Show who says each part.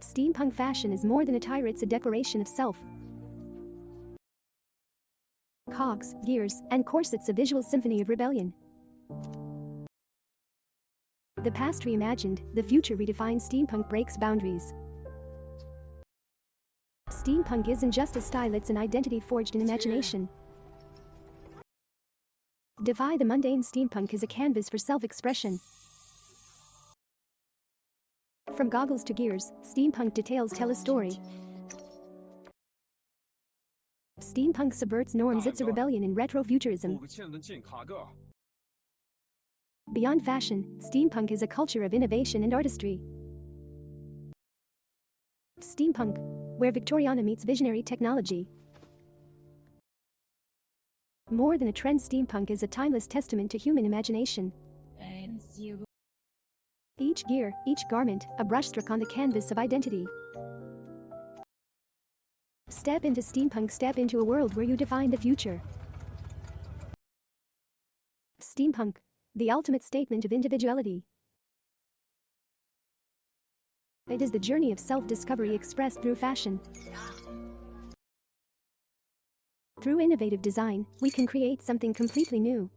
Speaker 1: Steampunk fashion is more than attire, it's a declaration of self. Cogs, gears, and corsets, a visual symphony of rebellion. The past reimagined, the future redefined. Steampunk breaks boundaries. Steampunk isn't just a style, it's an identity forged in imagination. Defy the mundane. Steampunk is a canvas for self-expression. From goggles to gears, steampunk details tell a story. Steampunk subverts norms, it's a rebellion in retrofuturism. Beyond fashion, steampunk is a culture of innovation and artistry. Steampunk, where Victoriana meets visionary technology. More than a trend, steampunk is a timeless testament to human imagination. Each gear, each garment, a brushstroke on the canvas of identity. Step into steampunk, step into a world where you define the future. Steampunk, the ultimate statement of individuality. It is the journey of self-discovery expressed through fashion. Through innovative design, we can create something completely new.